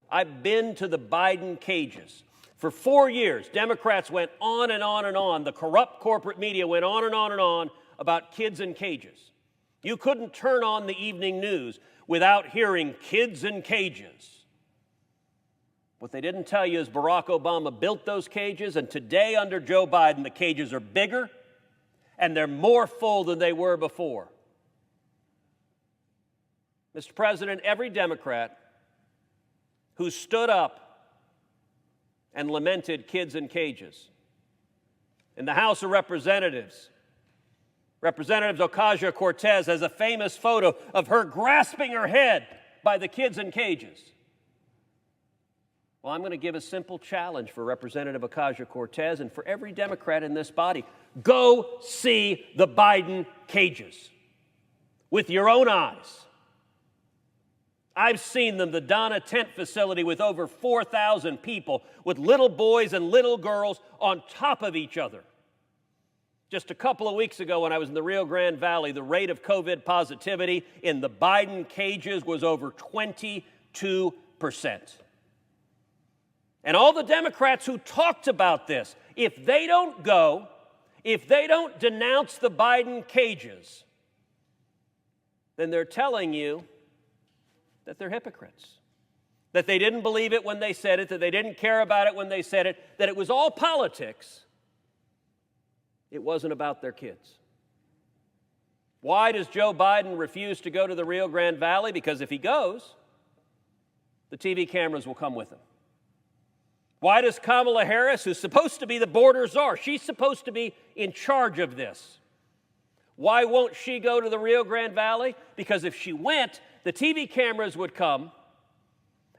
I've been to the Biden cages. For 4 years, Democrats went on and on and on. The corrupt corporate media went on and on and on about kids in cages. You couldn't turn on the evening news without hearing kids in cages. What they didn't tell you is Barack Obama built those cages, and today under Joe Biden, the cages are bigger and they're more full than they were before. Mr. President, every Democrat who stood up and lamented kids in cages in the House of Representatives, Representative Ocasio-Cortez has a famous photo of her grasping her head by the kids in cages. Well, I'm going to give a simple challenge for Representative Ocasio-Cortez and for every Democrat in this body. Go see the Biden cages with your own eyes. I've seen them, the Donna tent facility with over 4,000 people, with little boys and little girls on top of each other. Just a couple of weeks ago when I was in the Rio Grande Valley, the rate of COVID positivity in the Biden cages was over 22%. And all the Democrats who talked about this, if they don't go, if they don't denounce the Biden cages, then they're telling you that they're hypocrites, that they didn't believe it when they said it, that they didn't care about it when they said it, that it was all politics. It wasn't about their kids. Why does Joe Biden refuse to go to the Rio Grande Valley? Because if he goes, the TV cameras will come with him. Why does Kamala Harris, who's supposed to be the border czar, she's supposed to be in charge of this, why won't she go to the Rio Grande Valley? Because if she went, the TV cameras would come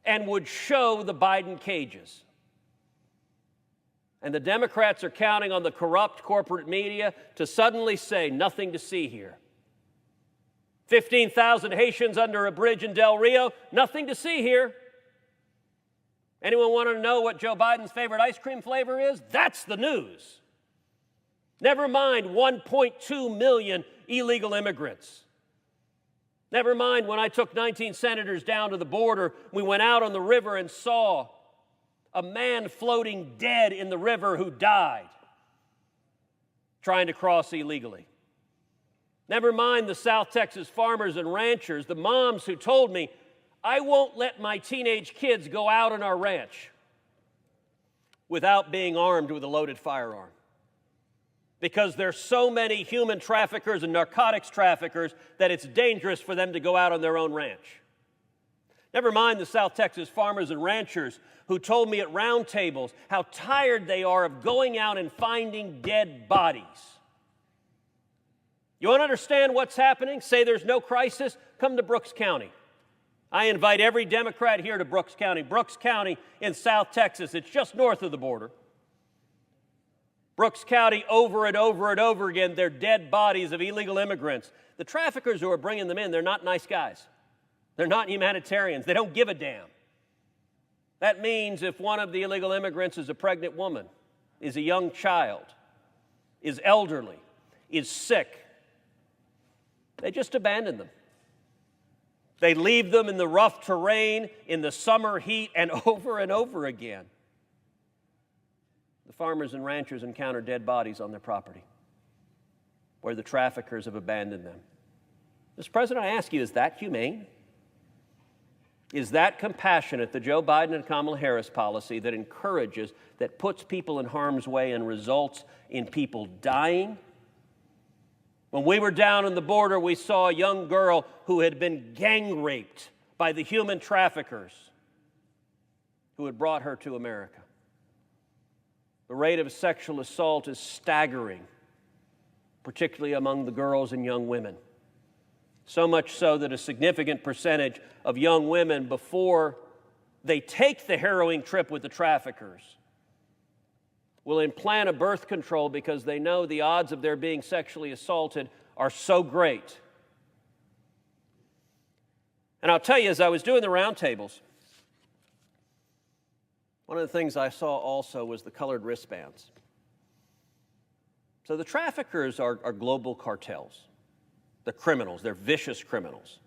and would show the Biden cages. And the Democrats are counting on the corrupt corporate media to suddenly say, nothing to see here. 15,000 Haitians under a bridge in Del Rio, nothing to see here. Anyone want to know what Joe Biden's favorite ice cream flavor is? That's the news. Never mind 1.2 million illegal immigrants. Never mind when I took 19 senators down to the border, we went out on the river and saw a man floating dead in the river who died trying to cross illegally. Never mind the South Texas farmers and ranchers, the moms who told me, I won't let my teenage kids go out on our ranch without being armed with a loaded firearm, because there's so many human traffickers and narcotics traffickers that it's dangerous for them to go out on their own ranch. Never mind the South Texas farmers and ranchers who told me at roundtables how tired they are of going out and finding dead bodies. You want to understand what's happening? Say there's no crisis? Come to Brooks County. I invite every Democrat here to Brooks County. Brooks County in South Texas, it's just north of the border. Brooks County, over and over and over again, they're dead bodies of illegal immigrants. The traffickers who are bringing them in, they're not nice guys. They're not humanitarians. They don't give a damn. That means if one of the illegal immigrants is a pregnant woman, is a young child, is elderly, is sick, they just abandon them. They leave them in the rough terrain, in the summer heat, and over again. The farmers and ranchers encounter dead bodies on their property where the traffickers have abandoned them. Mr. President, I ask you, is that humane? Is that compassionate, the Joe Biden and Kamala Harris policy that encourages, that puts people in harm's way and results in people dying? When we were down on the border, we saw a young girl who had been gang raped by the human traffickers who had brought her to America. The rate of sexual assault is staggering, particularly among the girls and young women. So much so that a significant percentage of young women, before they take the harrowing trip with the traffickers, will implant a birth control because they know the odds of their being sexually assaulted are so great. And I'll tell you, as I was doing the roundtables, one of the things I saw also was the colored wristbands. So the traffickers are global cartels. They're criminals. They're vicious criminals.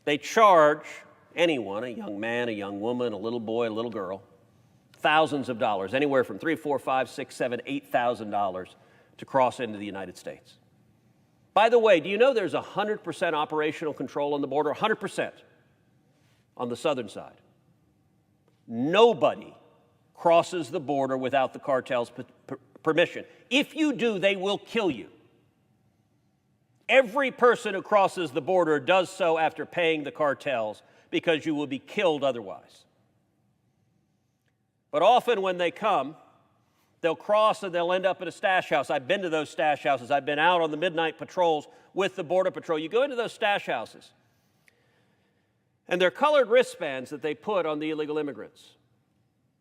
They charge anyone, a young man, a young woman, a little boy, a little girl, thousands of dollars, anywhere from $3,000, $4,000, $5,000, $6,000, $7,000 to cross into the United States. By the way, do you know there's 100% operational control on the border? 100% on the southern side. Nobody crosses the border without the cartel's permission. If you do, they will kill you. Every person who crosses the border does so after paying the cartels, because you will be killed otherwise. But often when they come, they'll cross and they'll end up at a stash house. I've been to those stash houses. I've been out on the midnight patrols with the Border Patrol. You go into those stash houses, and they're colored wristbands that they put on the illegal immigrants.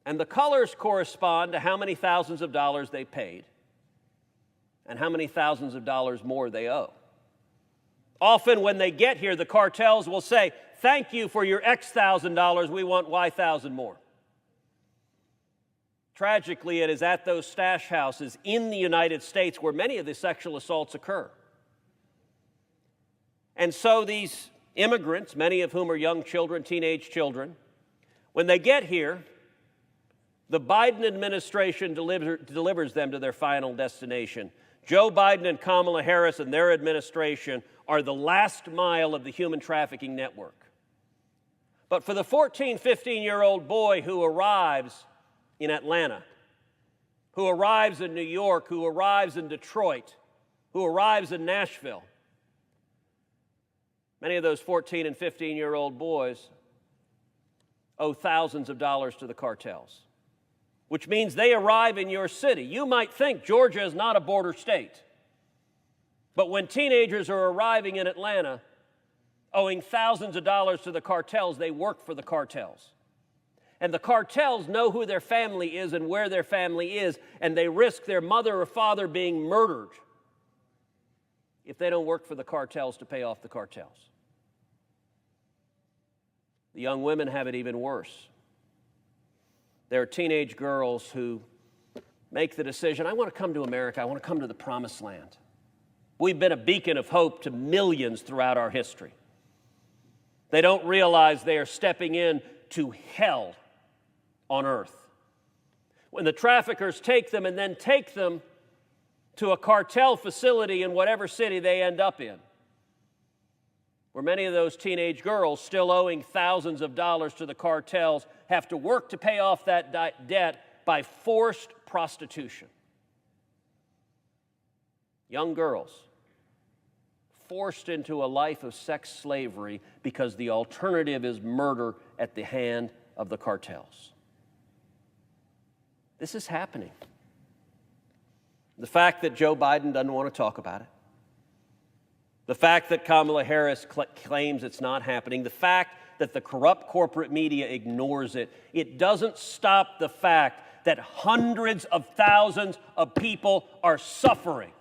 And the colors correspond to how many thousands of dollars they paid and how many thousands of dollars more they owe. Often when they get here, the cartels will say, "Thank you for your X thousand dollars, we want Y thousand more." Tragically, it is at those stash houses in the United States where many of the sexual assaults occur. And so these immigrants, many of whom are young children, teenage children, when they get here, the Biden administration delivers them to their final destination. Joe Biden and Kamala Harris and their administration are the last mile of the human trafficking network. But for the 14, 15-year-old boy who arrives in Atlanta, who arrives in New York, who arrives in Detroit, who arrives in Nashville, many of those 14 and 15-year-old boys owe thousands of dollars to the cartels, which means they arrive in your city. You might think Georgia is not a border state, but when teenagers are arriving in Atlanta, owing thousands of dollars to the cartels, they work for the cartels. And the cartels know who their family is and where their family is, and they risk their mother or father being murdered if they don't work for the cartels to pay off the cartels. The young women have it even worse. There are teenage girls who make the decision, I want to come to America, I want to come to the promised land. We've been a beacon of hope to millions throughout our history. They don't realize they are stepping into hell on earth. When the traffickers take them and then take them to a cartel facility in whatever city they end up in, where many of those teenage girls, still owing thousands of dollars to the cartels, have to work to pay off that debt by forced prostitution. Young girls forced into a life of sex slavery because the alternative is murder at the hand of the cartels. This is happening. The fact that Joe Biden doesn't want to talk about it, the fact that Kamala Harris claims it's not happening, the fact that the corrupt corporate media ignores it, it doesn't stop the fact that hundreds of thousands of people are suffering